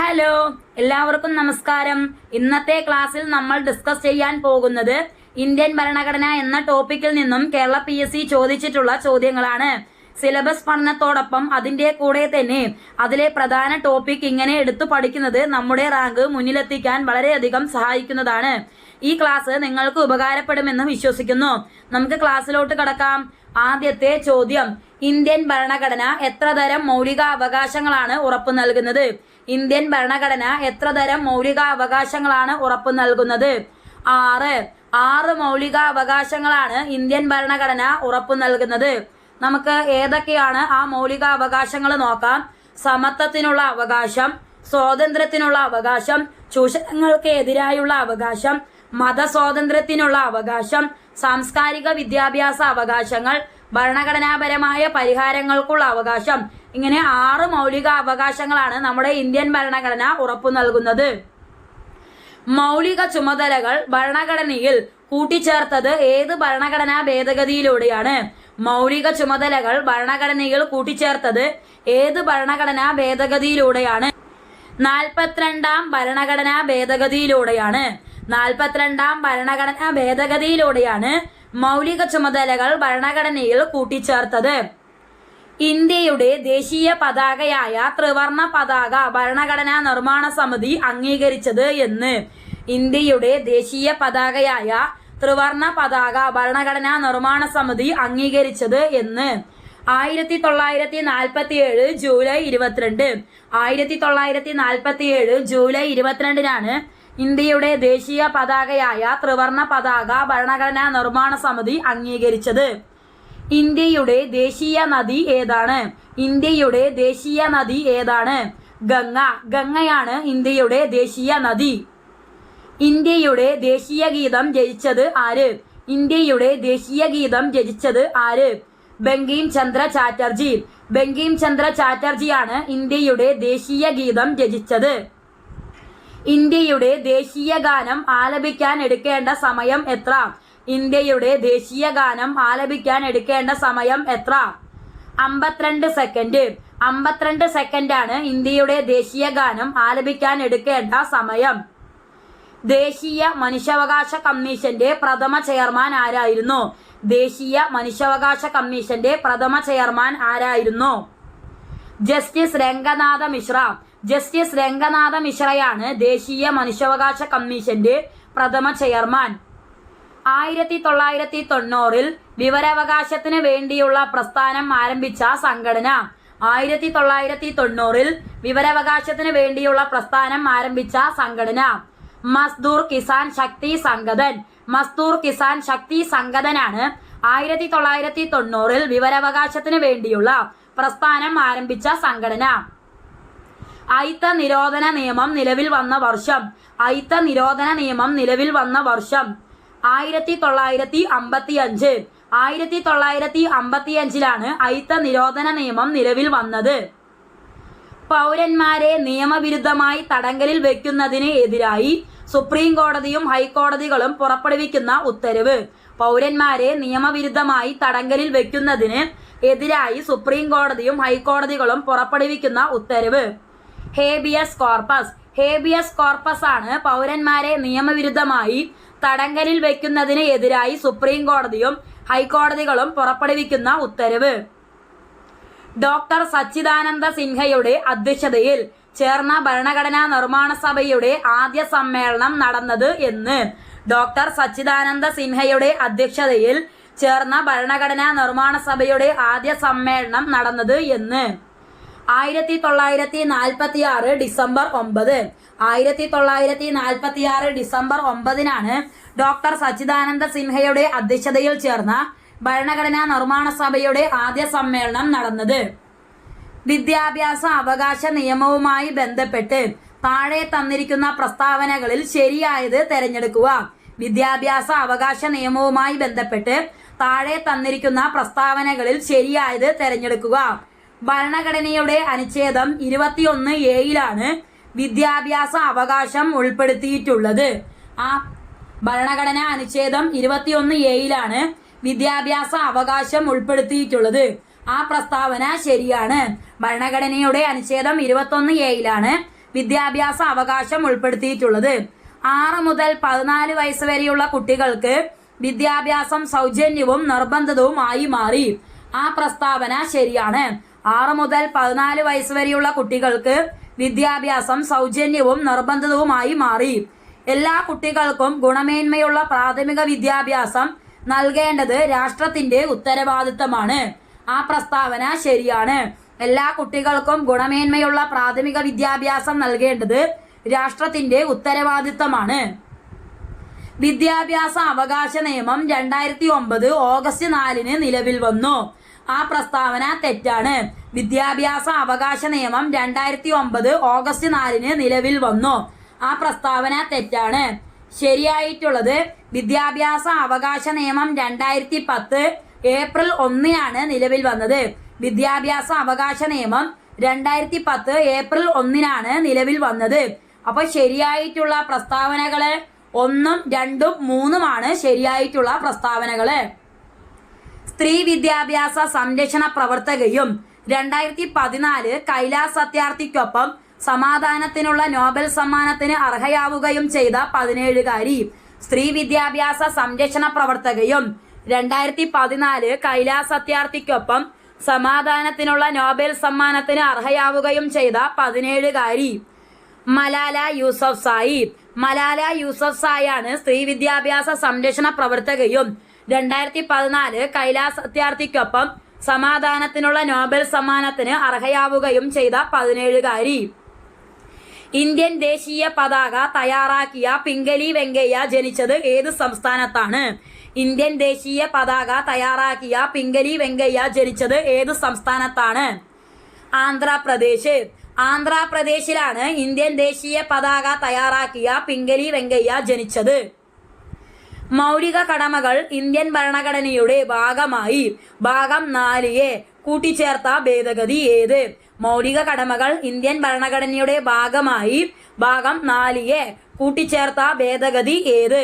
Hello, എല്ലാവർക്കും നമസ്കാരം. ഇന്നത്തെ ക്ലാസ്സിൽ നമ്മൾ ഡിസ്കസ് ചെയ്യാൻ പോകുന്നത് ഇന്ത്യൻ ഭരണഘടന എന്ന ടോപ്പിക്കിൽ നിന്നും കേരള PSC ചോദിച്ചിട്ടുള്ള ചോദ്യങ്ങളാണ്. സിലബസ് പഠനത്തോടൊപ്പം അതിന്റെ കൂടെ തന്നെ അതിലെ പ്രധാന ടോപ്പിക് ഇങ്ങനെ എടുത്തു പഠിക്കുന്നത് നമ്മുടെ റാങ്ക് മുന്നിലെത്തിക്കാൻ വളരെയധികം സഹായിക്കുന്നതാണ്. ഈ ക്ലാസ് നിങ്ങൾക്ക് ഉപകാരപ്പെടുമെന്ന് വിശ്വസിക്കുന്നു. നമുക്ക് ക്ലാസ്സിലോട്ട് കടക്കാം. ആദ്യത്തെ ചോദ്യം, ഇന്ത്യൻ ഭരണഘടന എത്ര തരം മൗലിക അവകാശങ്ങളാണ് ഉറപ്പു നൽകുന്നത്? ഇന്ത്യൻ ഭരണഘടന എത്ര തരം മൗലിക അവകാശങ്ങളാണ് ഉറപ്പു നൽകുന്നത്? 6 മൗലിക അവകാശങ്ങളാണ് ഇന്ത്യൻ ഭരണഘടന ഉറപ്പു നൽകുന്നത്. നമുക്ക് ഏതൊക്കെയാണ് ആ മൗലിക അവകാശങ്ങൾ നോക്കാം. സമത്വത്തിനുള്ള അവകാശം, സ്വാതന്ത്ര്യത്തിനുള്ള അവകാശം, ചൂഷണങ്ങൾക്ക് എതിരായുള്ള അവകാശം, മതസ്വാതന്ത്ര്യത്തിനുള്ള അവകാശം, സാംസ്കാരിക വിദ്യാഭ്യാസ അവകാശങ്ങൾ, ഭരണഘടനാപരമായ പരിഹാരങ്ങൾക്കുള്ള അവകാശം. ഇങ്ങനെ 6 മൗലിക അവകാശങ്ങളാണ് നമ്മുടെ ഇന്ത്യൻ ഭരണഘടന ഉറപ്പു നൽകുന്നത്. മൗലിക ചുമതലകൾ ഭരണഘടനയിൽ കൂട്ടിച്ചേർത്തത് ഏത് ഭരണഘടനാ ഭേദഗതിയിലൂടെയാണ്? മൗലിക ചുമതലകൾ ഭരണഘടനയിൽ കൂട്ടിച്ചേർത്തത് ഏത് ഭരണഘടനാ ഭേദഗതിയിലൂടെയാണ്? 42ാം ഭരണഘടനാ ഭേദഗതിയിലൂടെയാണ്. 42ാം ഭരണഘടനാ ഭേദഗതിയിലൂടെയാണ് മൗലിക ചുമതലകൾ ഭരണഘടനയിൽ കൂട്ടിച്ചേർത്തത്. ഇന്ത്യയുടെ ദേശീയ പതാകയായ ത്രിവർണ പതാക ഭരണഘടനാ നിർമ്മാണ സമിതി അംഗീകരിച്ചത് എന്ന്? ഇന്ത്യയുടെ ദേശീയ പതാകയായ ത്രിവർണ പതാക ഭരണഘടനാ നിർമ്മാണ സമിതി അംഗീകരിച്ചത് എന്ന്? 1947 ജൂലൈ 22. 1947 ജൂലൈ 22-നാണ് ഇന്ത്യയുടെ ദേശീയ പതാകയായ ത്രിവർണ പതാക ഭരണഘടനാ നിർമ്മാണ സമിതി അംഗീകരിച്ചത്. ഇന്ത്യയുടെ ദേശീയ നദി ഏതാണ്? ഇന്ത്യയുടെ ദേശീയ നദി ഏതാണ്? ഗംഗ. ഗംഗയാണ് ഇന്ത്യയുടെ ദേശീയ നദി. ഇന്ത്യയുടെ ദേശീയ ഗീതം രചിച്ചത് ആര്? ഇന്ത്യയുടെ ദേശീയ ഗീതം രചിച്ചത് ആര്? ബങ്കിം ചന്ദ്ര ചാറ്റർജി. ബങ്കിം ചന്ദ്ര ചാറ്റർജിയാണ് ഇന്ത്യയുടെ ദേശീയ ഗീതം രചിച്ചത്. ഇന്ത്യയുടെ ദേശീയ ഗാനം ആലപിക്കാൻ എടുക്കേണ്ട സമയം എത്ര? ഇന്ത്യയുടെ ദേശീയ ഗാനം ആലപിക്കാൻ എടുക്കേണ്ട സമയം എത്ര? 52 സെക്കൻഡ്. 52 സെക്കൻഡാണ് ഇന്ത്യയുടെ ദേശീയ ഗാനം ആലപിക്കാൻ എടുക്കേണ്ട സമയം. ദേശീയ മനുഷ്യാവകാശ കമ്മീഷന്റെ പ്രഥമ ചെയർമാൻ ആരായിരുന്നു? ദേശീയ മനുഷ്യാവകാശ കമ്മീഷന്റെ പ്രഥമ ചെയർമാൻ ആരായിരുന്നു? ജസ്റ്റിസ് രംഗനാഥ മിശ്ര. ജസ്റ്റിസ് രംഗനാഥ മിശ്രയാണ് ദേശീയ മനുഷ്യാവകാശ കമ്മീഷന്റെ പ്രഥമ ചെയർമാൻ. 1990-ൽ വിവരാവകാശത്തിന് വേണ്ടിയുള്ള പ്രസ്ഥാനം ആരംഭിച്ച സംഘടന? 1990-ൽ വിവരാവകാശത്തിന് വേണ്ടിയുള്ള പ്രസ്ഥാനം ആരംഭിച്ച സംഘടന മസ്ദൂർ കിസാൻ ശക്തി സംഗതൻ. മസ്ദൂർ കിസാൻ ശക്തി സംഗതനാണ് 1990-ൽ വിവരാവകാശത്തിന് വേണ്ടിയുള്ള പ്രസ്ഥാനം ആരംഭിച്ച സംഘടന. അയിത്ത നിരോധന നിയമം നിലവിൽ വന്ന വർഷം? അയിത്ത നിരോധന നിയമം നിലവിൽ വന്ന വർഷം 1955. 1955-ലാണ് അയിത്ത നിരോധന നിയമം നിലവിൽ വന്നത്. പൗരന്മാരെ നിയമവിരുദ്ധമായി തടങ്കലിൽ വെക്കുന്നതിന് എതിരായി സുപ്രീം കോടതിയും ഹൈക്കോടതികളും പുറപ്പെടുവിക്കുന്ന ഉത്തരവ്? പൗരന്മാരെ നിയമവിരുദ്ധമായി തടങ്കലിൽ വെക്കുന്നതിന് എതിരായി സുപ്രീം കോടതിയും ഹൈക്കോടതികളും പുറപ്പെടുവിക്കുന്ന ഉത്തരവ്? Habeas corpus. ഹേബിയസ് കോർപ്പസ് ആണ് പൗരന്മാരെ നിയമവിരുദ്ധമായി തടങ്കലിൽ വെക്കുന്നതിന് എതിരായി സുപ്രീം കോടതിയും ഹൈക്കോടതികളും പുറപ്പെടുവിക്കുന്ന ഉത്തരവ്. ഡോക്ടർ സച്ചിദാനന്ദ സിൻഹയുടെ അധ്യക്ഷതയിൽ ചേർന്ന ഭരണഘടനാ നിർമ്മാണ സഭയുടെ ആദ്യ സമ്മേളനം നടന്നത് എന്ന്? ഡോക്ടർ സച്ചിദാനന്ദ സിൻഹയുടെ അധ്യക്ഷതയിൽ ചേർന്ന ഭരണഘടനാ നിർമ്മാണ സഭയുടെ ആദ്യ സമ്മേളനം നടന്നത് എന്ന്? 1946 ഡിസംബർ 9. 1946 ഡിസംബർ 9-നാണ് ഡോക്ടർ സച്ചിദാനന്ദ സിൻഹയുടെ അധ്യക്ഷതയിൽ ചേർന്ന ഭരണഘടനാ നിർമ്മാണ സഭയുടെ ആദ്യ സമ്മേളനം നടന്നത്. വിദ്യാഭ്യാസ അവകാശ നിയമവുമായി ബന്ധപ്പെട്ട് താഴെ തന്നിരിക്കുന്ന പ്രസ്താവനകളിൽ ശരിയായത് തെരഞ്ഞെടുക്കുക. വിദ്യാഭ്യാസ അവകാശ നിയമവുമായി ബന്ധപ്പെട്ട് താഴെ തന്നിരിക്കുന്ന പ്രസ്താവനകളിൽ ശരിയായത് തെരഞ്ഞെടുക്കുക. ഭരണഘടനയുടെ അനുച്ഛേദം 21A-ലാണ് വിദ്യാഭ്യാസ അവകാശം ഉൾപ്പെടുത്തിയിട്ടുള്ളത്. ആ ഭരണഘടനാ അനുച്ഛേദം 21A-ലാണ് വിദ്യാഭ്യാസ അവകാശം ഉൾപ്പെടുത്തിയിട്ടുള്ളത്. ആ പ്രസ്താവന ശരിയാണ്. ഭരണഘടനയുടെ അനുച്ഛേദം 21A-ലാണ് വിദ്യാഭ്യാസ അവകാശം ഉൾപ്പെടുത്തിയിട്ടുള്ളത്? 6 മുതൽ 14 വയസ്സ് വരെയുള്ള കുട്ടികൾക്ക് വിദ്യാഭ്യാസം സൗജന്യവും നിർബന്ധിതവും ആയി മാറി. ആ പ്രസ്താവന ശരിയാണ്. 6 മുതൽ 14 വയസ്സ് വരെയുള്ള കുട്ടികൾക്ക് വിദ്യാഭ്യാസം സൗജന്യവും നിർബന്ധിതവുമായി മാറി. എല്ലാ കുട്ടികൾക്കും ഗുണമേന്മയുള്ള പ്രാഥമിക വിദ്യാഭ്യാസം നൽകേണ്ടത് രാഷ്ട്രത്തിന്റെ ഉത്തരവാദിത്തമാണ്. ആ പ്രസ്താവന ശരിയാണ്. എല്ലാ കുട്ടികൾക്കും ഗുണമേന്മയുള്ള പ്രാഥമിക വിദ്യാഭ്യാസം നൽകേണ്ടത് രാഷ്ട്രത്തിന്റെ ഉത്തരവാദിത്തമാണ്. വിദ്യാഭ്യാസ അവകാശ നിയമം 2009 ഓഗസ്റ്റ് 4 നിലവിൽ വന്നു. ആ പ്രസ്താവന തെറ്റാണ്. വിദ്യാഭ്യാസ അവകാശ നിയമം 2009 ഓഗസ്റ്റ് 4 നിലവിൽ വന്നു. ആ പ്രസ്താവന തെറ്റാണ്. ശരിയായിട്ടുള്ളത് വിദ്യാഭ്യാസ അവകാശ നിയമം 2010 ഏപ്രിൽ 1 നിലവിൽ വന്നത്. വിദ്യാഭ്യാസ അവകാശ നിയമം 2010 ഏപ്രിൽ 1 നിലവിൽ വന്നത്. അപ്പൊ ശരിയായിട്ടുള്ള പ്രസ്താവനകള് 1, 2, 3 ശരിയായിട്ടുള്ള പ്രസ്താവനകള്. സ്ത്രീ വിദ്യാഭ്യാസ സംരക്ഷണ പ്രവർത്തകയും 2014 കൈലാസ് സത്യാർത്ഥിക്കൊപ്പം സമാധാനത്തിനുള്ള നോബൽ സമ്മാനത്തിന് അർഹയാവുകയും ചെയ്ത 17കാരി. സ്ത്രീ വിദ്യാഭ്യാസ സംരക്ഷണ പ്രവർത്തകയും 2014 കൈലാസ് സത്യാർത്ഥിക്കൊപ്പം സമാധാനത്തിനുള്ള നോബൽ സമ്മാനത്തിന് അർഹയാവുകയും ചെയ്ത 17കാരി മലാല യൂസഫ്സായി. മലാല യൂസഫ്സായാണ് സ്ത്രീ വിദ്യാഭ്യാസ സംരക്ഷണ പ്രവർത്തകയും 2014 കൈലാസ് സത്യാർത്ഥിക്കൊപ്പം സമാധാനത്തിനുള്ള നോബൽ സമ്മാനത്തിന് അർഹയാവുകയും ചെയ്ത 17കാരി. ഇന്ത്യൻ ദേശീയ പതാക തയ്യാറാക്കിയ പിംഗലി വെങ്കയ്യ ജനിച്ചത് ഏത് സംസ്ഥാനത്താണ്? ഇന്ത്യൻ ദേശീയ പതാക തയ്യാറാക്കിയ പിംഗലി വെങ്കയ്യ ജനിച്ചത് ഏത് സംസ്ഥാനത്താണ്? ആന്ധ്രാപ്രദേശ്. ആന്ധ്രാപ്രദേശിലാണ് ഇന്ത്യൻ ദേശീയ പതാക തയ്യാറാക്കിയ പിംഗലി വെങ്കയ്യ ജനിച്ചത്. മൗലിക കടമകൾ ഇന്ത്യൻ ഭരണഘടനയുടെ ഭാഗമായി ഭാഗം 4A കൂട്ടിച്ചേർത്ത ഭേദഗതി ഏത്? മൗലിക കടമകൾ ഇന്ത്യൻ ഭരണഘടനയുടെ ഭാഗമായി ഭാഗം 4A കൂട്ടിച്ചേർത്ത ഭേദഗതി ഏത്?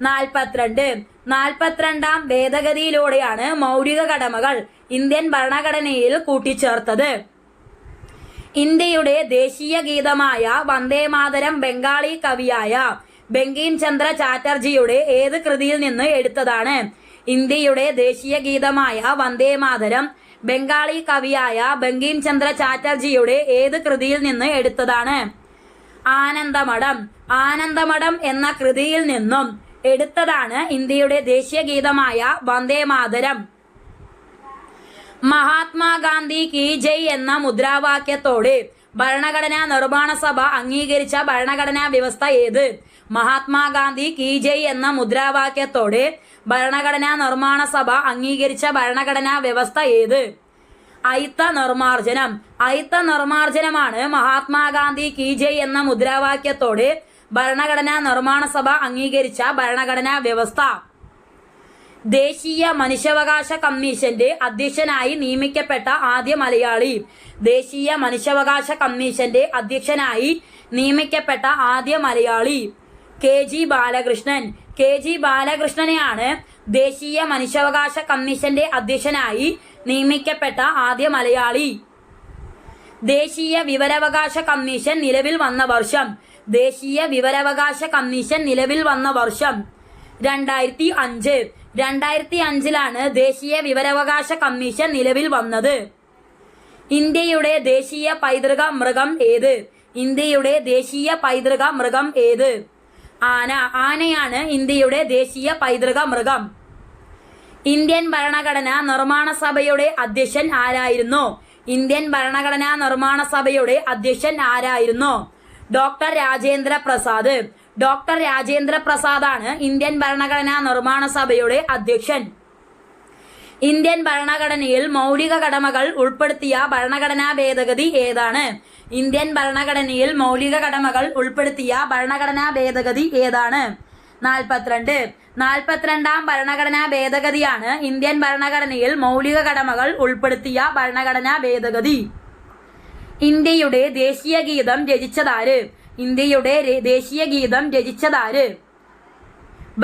42. 42ാം ഭേദഗതിയിലൂടെയാണ് മൗലിക കടമകൾ ഇന്ത്യൻ ഭരണഘടനയിൽ കൂട്ടിച്ചേർത്തത്. ഇന്ത്യയുടെ ദേശീയ ഗീതമായ വന്ദേമാതരം ബംഗാളി കവിയായ ബങ്കിം ചന്ദ്ര ചാറ്റർജിയുടെ ഏത് കൃതിയിൽ നിന്ന് എടുത്തതാണ്? ഇന്ത്യയുടെ ദേശീയ ഗീതമായ വന്ദേമാതരം ബംഗാളി കവിയായ ബങ്കിം ചന്ദ്ര ചാറ്റർജിയുടെ ഏത് കൃതിയിൽ നിന്ന് എടുത്തതാണ്? ആനന്ദമഠം. ആനന്ദമഠം എന്ന കൃതിയിൽ നിന്നും എടുത്തതാണ് ഇന്ത്യയുടെ ദേശീയ ഗീതമായ വന്ദേമാതരം. മഹാത്മാഗാന്ധി കി ജയ് എന്ന മുദ്രാവാക്യത്തോടെ ഭരണഘടനാ നിർമ്മാണ സഭ അംഗീകരിച്ച ഭരണഘടനാ വ്യവസ്ഥ ഏത്? മഹാത്മാഗാന്ധി കി ജയ് എന്ന മുദ്രാവാക്യത്തോടെ ഭരണഘടനാ നിർമ്മാണ സഭ അംഗീകരിച്ച ഭരണഘടനാ വ്യവസ്ഥ ഏത്? അയിത്ത നിർമാർജനം. അയിത്ത നിർമാർജനമാണ് മഹാത്മാഗാന്ധി കി ജയ് എന്ന മുദ്രാവാക്യത്തോടെ ഭരണഘടനാ നിർമ്മാണ സഭ അംഗീകരിച്ച ഭരണഘടനാ വ്യവസ്ഥ. ദേശീയ മനുഷ്യാവകാശ കമ്മീഷന്റെ അധ്യക്ഷനായി നിയമിക്കപ്പെട്ട ആദ്യ മലയാളി. ദേശീയ മനുഷ്യാവകാശ കമ്മീഷന്റെ അധ്യക്ഷനായി നിയമിക്കപ്പെട്ട ആദ്യ മലയാളി KG ബാലകൃഷ്ണൻ. KG ബാലകൃഷ്ണനെയാണ് ദേശീയ മനുഷ്യാവകാശ കമ്മീഷന്റെ അധ്യക്ഷനായി നിയമിക്കപ്പെട്ട ആദ്യ മലയാളി. ദേശീയ വിവരാവകാശ കമ്മീഷൻ നിലവിൽ വന്ന വർഷം. ദേശീയ വിവരാവകാശ കമ്മീഷൻ നിലവിൽ വന്ന വർഷം 2005. 2005ലാണ് ദേശീയ വിവരാവകാശ കമ്മീഷൻ നിലവിൽ വന്നത്. ഇന്ത്യയുടെ ദേശീയ പൈതൃക മൃഗം ഏത്? ഇന്ത്യയുടെ ദേശീയ പൈതൃക മൃഗം ഏത്? ആന. ആനയാണ് ഇന്ത്യയുടെ ദേശീയ പൈതൃക മൃഗം. ഇന്ത്യൻ ഭരണഘടനാ നിർമ്മാണ സഭയുടെ അധ്യക്ഷൻ ആരായിരുന്നു? ഇന്ത്യൻ ഭരണഘടനാ നിർമ്മാണ സഭയുടെ അധ്യക്ഷൻ ആരായിരുന്നു? ഡോക്ടർ രാജേന്ദ്ര പ്രസാദ്. ഡോക്ടർ രാജേന്ദ്ര പ്രസാദാണ് ഇന്ത്യൻ ഭരണഘടനാ നിർമ്മാണ സഭയുടെ അധ്യക്ഷൻ. ഇന്ത്യൻ ഭരണഘടനയിൽ മൗലിക കടമകൾ ഉൾപ്പെടുത്തിയ ഭരണഘടനാ ഭേദഗതി ഏതാണ്? ഇന്ത്യൻ ഭരണഘടനയിൽ മൗലിക കടമകൾ ഉൾപ്പെടുത്തിയ ഭരണഘടനാ ഭേദഗതി ഏതാണ്? 42. 42ാം ഭരണഘടനാ ഭേദഗതിയാണ് ഇന്ത്യൻ ഭരണഘടനയിൽ മൗലിക കടമകൾ ഉൾപ്പെടുത്തിയ ഭരണഘടനാ ഭേദഗതി. ഇന്ത്യയുടെ ദേശീയ ഗീതം രചിച്ചതാര്? ഇന്ത്യയുടെ ദേശീയ ഗീതം രചിച്ചതാര്?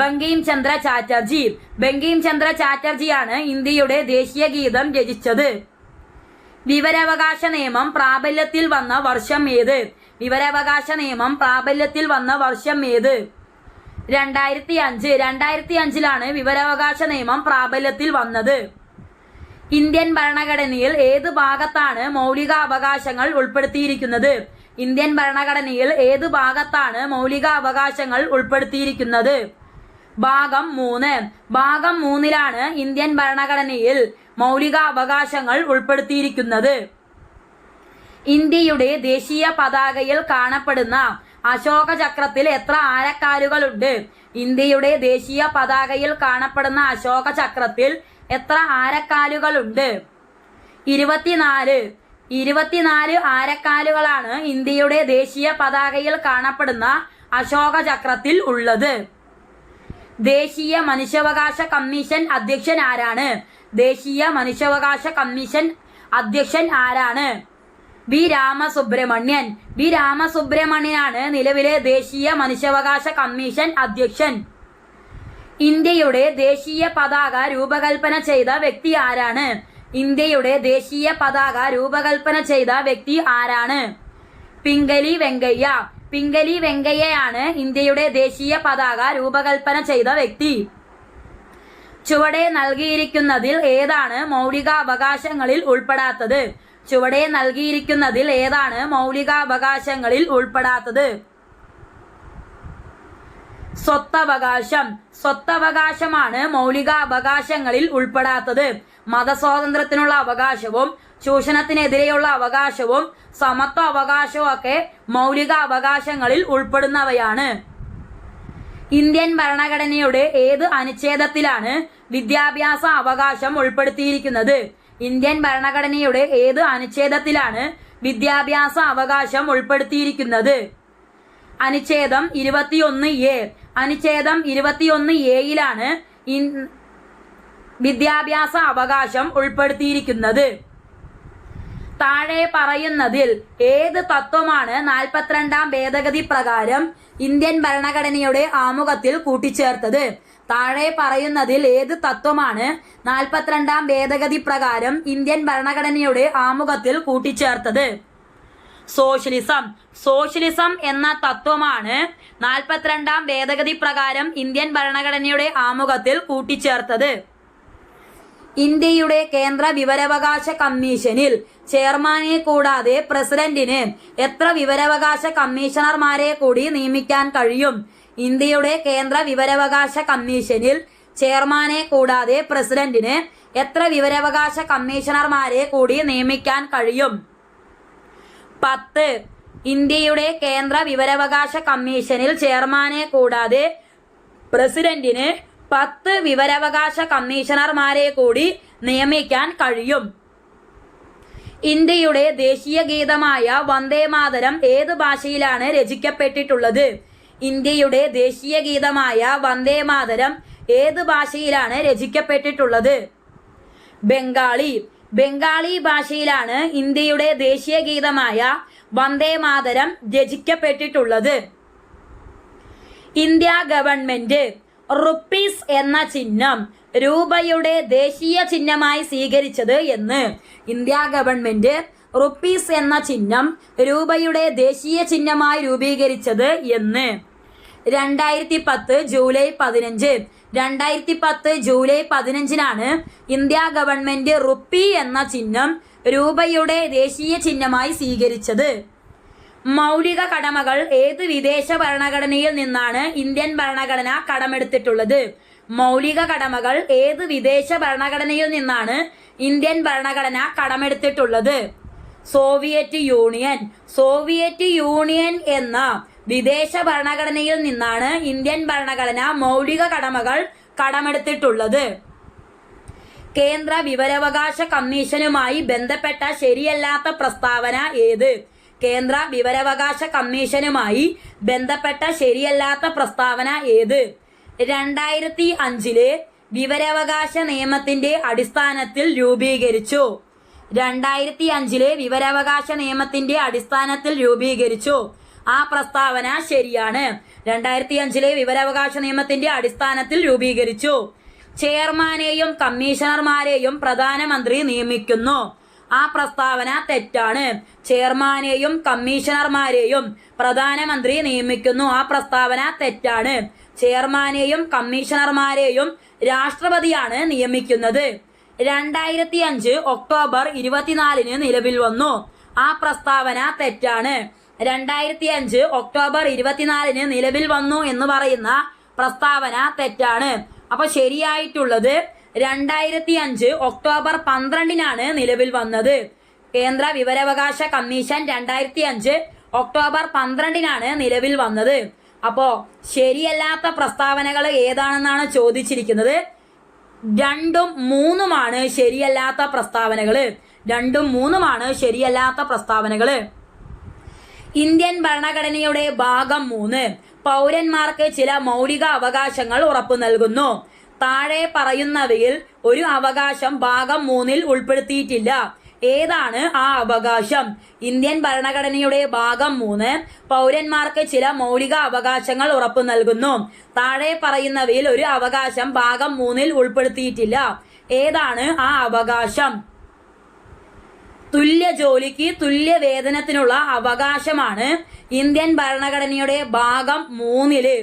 ബങ്കിം ചന്ദ്ര ചാറ്റർജി. ബങ്കിം ചന്ദ്ര ചാറ്റർജിയാണ് ഇന്ത്യയുടെ ദേശീയ ഗീതം രചിച്ചത്. വിവരാവകാശ നിയമം പ്രാബല്യത്തിൽ വന്ന വർഷം ഏത്? വിവരാവകാശ നിയമം പ്രാബല്യത്തിൽ വന്ന വർഷം ഏത്? 2005. 2005 വിവരാവകാശ നിയമം പ്രാബല്യത്തിൽ വന്നത്. ഇന്ത്യൻ ഭരണഘടനയിൽ ഏത് ഭാഗത്താണ് മൗലിക അവകാശങ്ങൾ ഉൾപ്പെടുത്തിയിരിക്കുന്നത്? ഇന്ത്യൻ ഭരണഘടനയിൽ ഏത് ഭാഗത്താണ് മൗലിക അവകാശങ്ങൾ ഉൾപ്പെടുത്തിയിരിക്കുന്നത്? ഭാഗം 3. ഭാഗം 3 ഇന്ത്യൻ ഭരണഘടനയിൽ മൗലിക അവകാശങ്ങൾ ഉൾപ്പെടുത്തിയിരിക്കുന്നത്. ഇന്ത്യയുടെ ദേശീയ പതാകയിൽ കാണപ്പെടുന്ന അശോക ചക്രത്തിൽ എത്ര ആരക്കാലുകളുണ്ട്? ഇന്ത്യയുടെ ദേശീയ പതാകയിൽ കാണപ്പെടുന്ന അശോക ചക്രത്തിൽ എത്ര ആരക്കാലുകളുണ്ട്? 24. 24 ആരക്കാലുകളാണ് ഇന്ത്യയുടെ ദേശീയ പതാകയിൽ കാണപ്പെടുന്ന അശോക ചക്രത്തിൽ ഉള്ളത്. ദേശീയ മനുഷ്യാവകാശ കമ്മീഷൻ അധ്യക്ഷൻ ആരാണ്? ദേശീയ മനുഷ്യാവകാശ കമ്മീഷൻ അധ്യക്ഷൻ ആരാണ്? വി രാമസുബ്രഹ്മണ്യൻ. വി രാമസുബ്രഹ്മണ്യനാണ് നിലവിലെ ദേശീയ മനുഷ്യാവകാശ കമ്മീഷൻ അധ്യക്ഷൻ. ഇന്ത്യയുടെ ദേശീയ പതാക രൂപകൽപ്പന ചെയ്ത വ്യക്തി ആരാണ്? ഇന്ത്യയുടെ ദേശീയ പതാക രൂപകൽപ്പന ചെയ്ത വ്യക്തി ആരാണ്? പിംഗലി വെങ്കയ്യ. പിംഗലി വെങ്കയ്യയാണ് ഇന്ത്യയുടെ ദേശീയ പതാക രൂപകൽപ്പന ചെയ്ത വ്യക്തി. ചുവടെ നൽകിയിരിക്കുന്നതിൽ ഏതാണ് മൗലികാവകാശങ്ങളിൽ ഉൾപ്പെടാത്തത്? ചുവടെ നൽകിയിരിക്കുന്നതിൽ ഏതാണ് മൗലികാവകാശങ്ങളിൽ ഉൾപ്പെടാത്തത്? സ്വത്തവകാശം. സ്വത്തവകാശമാണ് മൗലികാവകാശങ്ങളിൽ ഉൾപ്പെടാത്തത്. മതസ്വാതന്ത്ര്യത്തിനുള്ള അവകാശവും ചൂഷണത്തിനെതിരെയുള്ള അവകാശവും സമത്വ അവകാശവും ഒക്കെ മൗലിക അവകാശങ്ങളിൽ ഉൾപ്പെടുന്നവയാണ്. ഇന്ത്യൻ ഭരണഘടനയുടെ ഏത് അനുച്ഛേദത്തിലാണ് വിദ്യാഭ്യാസ അവകാശം ഉൾപ്പെടുത്തിയിരിക്കുന്നത്? ഇന്ത്യൻ ഭരണഘടനയുടെ ഏത് അനുച്ഛേദത്തിലാണ് വിദ്യാഭ്യാസ അവകാശം ഉൾപ്പെടുത്തിയിരിക്കുന്നത്? അനുച്ഛേദം 21A. അനുച്ഛേദം 21A വിദ്യാഭ്യാസ അവകാശം ഉൾപ്പെടുത്തിയിരിക്കുന്നത്. താഴെ പറയുന്നതിൽ ഏത് തത്വമാണ് 42ാം ഭേദഗതി പ്രകാരം ഇന്ത്യൻ ഭരണഘടനയുടെ ആമുഖത്തിൽ കൂട്ടിച്ചേർത്തത്? താഴെ പറയുന്നതിൽ ഏത് തത്വമാണ് 42ാം ഭേദഗതി പ്രകാരം ഇന്ത്യൻ ഭരണഘടനയുടെ ആമുഖത്തിൽ കൂട്ടിച്ചേർത്തത്? സോഷ്യലിസം. സോഷ്യലിസം എന്ന തത്വമാണ് 42ാം ഭേദഗതി പ്രകാരം ഇന്ത്യൻ ഭരണഘടനയുടെ ആമുഖത്തിൽ കൂട്ടിച്ചേർത്തത്. ഇന്ത്യയുടെ കേന്ദ്ര വിവരാവകാശ കമ്മീഷനിൽ ചെയർമാനെ കൂടാതെ പ്രസിഡന്റിന് എത്ര വിവരാവകാശ കമ്മീഷണർമാരെ കൂടി നിയമിക്കാൻ കഴിയും? ഇന്ത്യയുടെ കേന്ദ്ര വിവരാവകാശ കമ്മീഷനിൽ ചെയർമാനെ കൂടാതെ പ്രസിഡന്റിന് എത്ര വിവരാവകാശ കമ്മീഷണർമാരെ കൂടി നിയമിക്കാൻ കഴിയും? 10. ഇന്ത്യയുടെ കേന്ദ്ര വിവരാവകാശ കമ്മീഷനിൽ ചെയർമാനെ കൂടാതെ പ്രസിഡന്റിന് 10 വിവരാവകാശ കമ്മീഷണർമാരെ കൂടി നിയമിക്കാൻ കഴിയും. ഇന്ത്യയുടെ ദേശീയ ഗീതമായ വന്ദേമാതരം ഏത് ഭാഷയിലാണ് രചിക്കപ്പെട്ടിട്ടുള്ളത്? ഇന്ത്യയുടെ ദേശീയ ഗീതമായ വന്ദേമാതരം ഏത് ഭാഷയിലാണ് രചിക്കപ്പെട്ടിട്ടുള്ളത്? ബംഗാളി. ബംഗാളി ഭാഷയിലാണ് ഇന്ത്യയുടെ ദേശീയ ഗീതമായ വന്ദേമാതരം രചിക്കപ്പെട്ടിട്ടുള്ളത്. ഇന്ത്യ ഗവൺമെന്റ് റുപ്പീസ് എന്ന ചിഹ്നം രൂപയുടെ ദേശീയ ചിഹ്നമായി സ്വീകരിച്ചത് എന്ന്? ഇന്ത്യ ഗവൺമെന്റ് റുപ്പീസ് എന്ന ചിഹ്നം രൂപയുടെ ദേശീയ ചിഹ്നമായി രൂപീകരിച്ചത് എന്ന്? 2010 July 15. 2010 July 15 India government rupee എന്ന ചിഹ്നം രൂപയുടെ ദേശീയ ചിഹ്നമായി സ്വീകരിച്ചത്. മൗലിക കടമകൾ ഏത് വിദേശ ഭരണഘടനയിൽ നിന്നാണ് ഇന്ത്യൻ ഭരണഘടന കടമെടുത്തിട്ടുള്ളത്? മൗലിക കടമകൾ ഏത് വിദേശ ഭരണഘടനയിൽ നിന്നാണ് ഇന്ത്യൻ ഭരണഘടന കടമെടുത്തിട്ടുള്ളത്? Soviet Union. സോവിയറ്റ് യൂണിയൻ എന്ന വിദേശ ഭരണഘടനയിൽ നിന്നാണ് ഇന്ത്യൻ ഭരണഘടന മൗലിക കടമകൾ കടമെടുത്തിട്ടുള്ളത്. കേന്ദ്ര വിവരാവകാശ കമ്മീഷനുമായി ബന്ധപ്പെട്ട ശരിയല്ലാത്ത പ്രസ്താവന ഏത്? കേന്ദ്ര വിവരാവകാശ കമ്മീഷനുമായി ബന്ധപ്പെട്ട ശരിയല്ലാത്ത പ്രസ്താവന ഏത്? 2005 വിവരാവകാശ നിയമത്തിന്റെ അടിസ്ഥാനത്തിൽ രൂപീകരിച്ചു. 2005 വിവരാവകാശ നിയമത്തിന്റെ അടിസ്ഥാനത്തിൽ രൂപീകരിച്ചു. ആ പ്രസ്താവന ശരിയാണ്. 2005 വിവരാവകാശ നിയമത്തിന്റെ അടിസ്ഥാനത്തിൽ രൂപീകരിച്ചു. ചെയർമാനെയും കമ്മീഷണർമാരെയും പ്രധാനമന്ത്രി നിയമിക്കുന്നു. ആ പ്രസ്താവന തെറ്റാണ്. ചെയർമാനെയും കമ്മീഷണർമാരെയും പ്രധാനമന്ത്രി നിയമിക്കുന്നു. ആ പ്രസ്താവന തെറ്റാണ്. ചെയർമാനെയും കമ്മീഷണർമാരെയും രാഷ്ട്രപതിയാണ് നിയമിക്കുന്നത്. 2005 ഒക്ടോബർ 24 നിലവിൽ വന്നു. ആ പ്രസ്താവന തെറ്റാണ്. 2005 ഒക്ടോബർ 24 നിലവിൽ വന്നു എന്ന് പറയുന്ന പ്രസ്താവന തെറ്റാണ്. അപ്പൊ ശരിയായിട്ടുള്ളത് 2005 ഒക്ടോബർ 12 നിലവിൽ വന്നത്. കേന്ദ്ര വിവരാവകാശ കമ്മീഷൻ 2005 ഒക്ടോബർ 12 നിലവിൽ വന്നത്. അപ്പോ ശരിയല്ലാത്ത പ്രസ്താവനകൾ ഏതാണെന്നാണ് ചോദിച്ചിരിക്കുന്നത്. 2ഉം 3ഉമാണ് ശരിയല്ലാത്ത പ്രസ്താവനകള്. 2ഉം 3ഉമാണ് ശരിയല്ലാത്ത പ്രസ്താവനകള്. ഇന്ത്യൻ ഭരണഘടനയുടെ ഭാഗം 3 പൗരന്മാർക്ക് ചില മൗലിക അവകാശങ്ങൾ ഉറപ്പു നൽകുന്നു. താഴെ പറയുന്നവയിൽ ഒരു അവകാശം ഭാഗം 3 ഉൾപ്പെടുത്തിയിട്ടില്ല. ഏതാണ് ആ അവകാശം? ഇന്ത്യൻ ഭരണഘടനയുടെ ഭാഗം 3 പൗരന്മാർക്ക് ചില മൗലിക അവകാശങ്ങൾ ഉറപ്പു നൽകുന്നു. താഴെ പറയുന്നവയിൽ ഒരു അവകാശം ഭാഗം 3 ഉൾപ്പെടുത്തിയിട്ടില്ല. ഏതാണ് ആ അവകാശം? തുല്യ ജോലിക്ക് തുല്യ വേതനത്തിനുള്ള അവകാശമാണ് ഇന്ത്യൻ ഭരണഘടനയുടെ ഭാഗം 3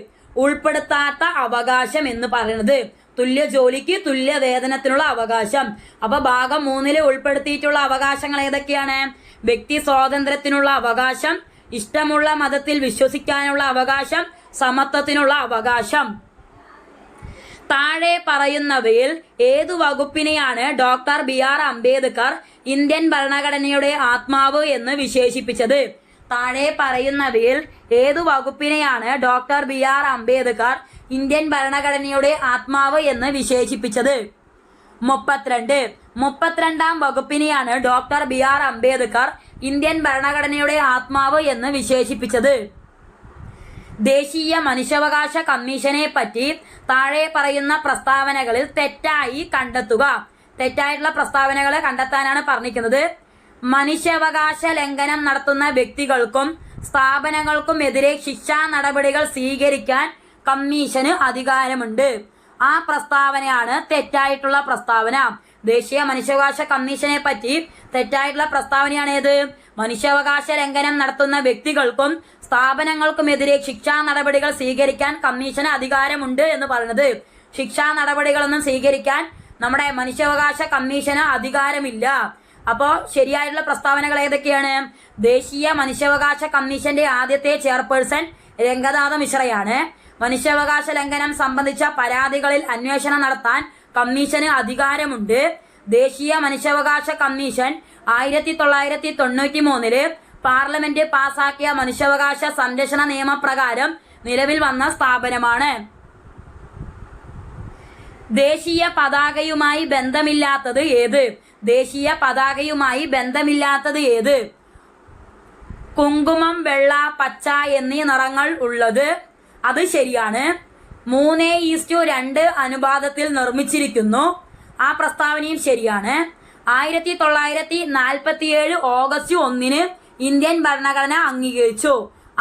ഉൾപ്പെടുത്താത്ത അവകാശം എന്ന് പറയുന്നത്. തുല്യ ജോലിക്ക് തുല്യ വേതനത്തിനുള്ള അവകാശം. അപ്പൊ ഭാഗം 3 ഉൾപ്പെടുത്തിയിട്ടുള്ള അവകാശങ്ങൾ ഏതൊക്കെയാണ്? വ്യക്തി സ്വാതന്ത്ര്യത്തിനുള്ള അവകാശം, ഇഷ്ടമുള്ള മതത്തിൽ വിശ്വസിക്കാനുള്ള അവകാശം, സമത്വത്തിനുള്ള അവകാശം. താഴെ പറയുന്നവയിൽ ഏതു വകുപ്പിനെയാണ് ഡോക്ടർ BR അംബേദ്കർ ഇന്ത്യൻ ഭരണഘടനയുടെ ആത്മാവ് എന്ന് വിശേഷിപ്പിച്ചത്? താഴെ പറയുന്നവയിൽ ഏതു വകുപ്പിനെയാണ് ഡോക്ടർ BR അംബേദ്കർ ഇന്ത്യൻ ഭരണഘടനയുടെ ആത്മാവ് എന്ന് വിശേഷിപ്പിച്ചത്? 32ാം വകുപ്പിനെയാണ് ഡോക്ടർ BR അംബേദ്കർ ഇന്ത്യൻ ഭരണഘടനയുടെ ആത്മാവ് എന്ന് വിശേഷിപ്പിച്ചത്. ദേശീയ മനുഷ്യാവകാശ കമ്മീഷനെ പറ്റി താഴെ പറയുന്ന പ്രസ്താവനകളിൽ തെറ്റായി കണ്ടെത്തുക. തെറ്റായിട്ടുള്ള പ്രസ്താവനകൾ കണ്ടെത്താനാണ് പറഞ്ഞിരിക്കുന്നത്. മനുഷ്യാവകാശ ലംഘനം നടത്തുന്ന വ്യക്തികൾക്കും സ്ഥാപനങ്ങൾക്കും എതിരെ ശിക്ഷാ നടപടികൾ സ്വീകരിക്കാൻ കമ്മീഷന് അധികാരമുണ്ട്. ആ പ്രസ്താവനയാണ് തെറ്റായിട്ടുള്ള പ്രസ്താവന. ദേശീയ മനുഷ്യാവകാശ കമ്മീഷനെ പറ്റി തെറ്റായിട്ടുള്ള പ്രസ്താവനയാണ് ഏത്? മനുഷ്യാവകാശ ലംഘനം നടത്തുന്ന വ്യക്തികൾക്കും സ്ഥാപനങ്ങൾക്കുമെതിരെ ശിക്ഷാ നടപടികൾ സ്വീകരിക്കാൻ കമ്മീഷന് അധികാരമുണ്ട് എന്ന് പറയുന്നത്. ശിക്ഷാ നടപടികളൊന്നും സ്വീകരിക്കാൻ നമ്മുടെ മനുഷ്യാവകാശ കമ്മീഷന് അധികാരമില്ല. അപ്പോൾ ശരിയായിട്ടുള്ള പ്രസ്താവനകൾ ഏതൊക്കെയാണ്? ദേശീയ മനുഷ്യാവകാശ കമ്മീഷന്റെ ആദ്യത്തെ ചെയർപേഴ്സൺ രംഗനാഥ മിശ്രയാണ്. മനുഷ്യാവകാശ ലംഘനം സംബന്ധിച്ച പരാതികളിൽ അന്വേഷണം നടത്താൻ കമ്മീഷന് അധികാരമുണ്ട്. ദേശീയ മനുഷ്യാവകാശ കമ്മീഷൻ 1993 പാർലമെന്റ് പാസാക്കിയ മനുഷ്യാവകാശ സംരക്ഷണ നിയമപ്രകാരം നിലവിൽ വന്ന സ്ഥാപനമാണ്. ദേശീയ പതാകയുമായി ബന്ധമില്ലാത്തത് ഏത്? ദേശീയ പതാകയുമായി ബന്ധമില്ലാത്തത് ഏത്? കുങ്കുമം, വെള്ള, പച്ച എന്നീ നിറങ്ങൾ ഉള്ളത്. അത് ശരിയാണ്. 3:2 അനുപാതത്തിൽ നിർമ്മിച്ചിരിക്കുന്നു. ആ പ്രസ്താവനയും ശരിയാണ്. 1947 ഓഗസ്റ്റ് 1 ഇന്ത്യൻ ഭരണഘടന അംഗീകരിച്ചു.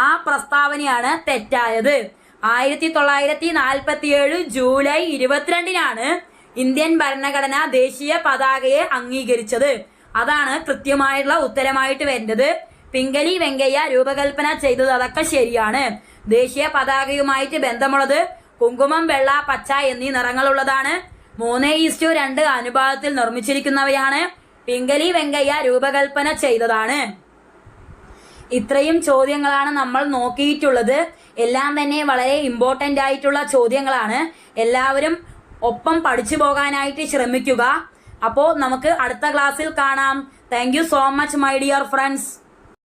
ആ പ്രസ്താവനയാണ് തെറ്റായത്. 1947 ജൂലൈ 22 ഇന്ത്യൻ ഭരണഘടന ദേശീയ പതാകയെ അംഗീകരിച്ചത്. അതാണ് കൃത്യമായിട്ടുള്ള ഉത്തരമായിട്ട് വരേണ്ടത്. പിംഗലി വെങ്കയ്യ രൂപകൽപ്പന ചെയ്തത് അതൊക്കെ ശരിയാണ്. ദേശീയ പതാകയുമായിട്ട് ബന്ധമുള്ളത് കുങ്കുമം, വെള്ള, പച്ച എന്നീ നിറങ്ങളുള്ളതാണ്. 3:2 അനുപാതത്തിൽ നിർമ്മിച്ചിരിക്കുന്നവയാണ്. പിംഗലി വെങ്കയ്യ രൂപകൽപ്പന ചെയ്തതാണ്. ഇത്രയും ചോദ്യങ്ങളാണ് നമ്മൾ നോക്കിയിട്ടുള്ളത്. എല്ലാം തന്നെ വളരെ ഇമ്പോർട്ടൻ്റ് ആയിട്ടുള്ള ചോദ്യങ്ങളാണ്. എല്ലാവരും ഒപ്പം പഠിച്ചു പോകാനായിട്ട് ശ്രമിക്കുക. അപ്പോൾ നമുക്ക് അടുത്ത ക്ലാസ്സിൽ കാണാം. Thank you so much my dear friends.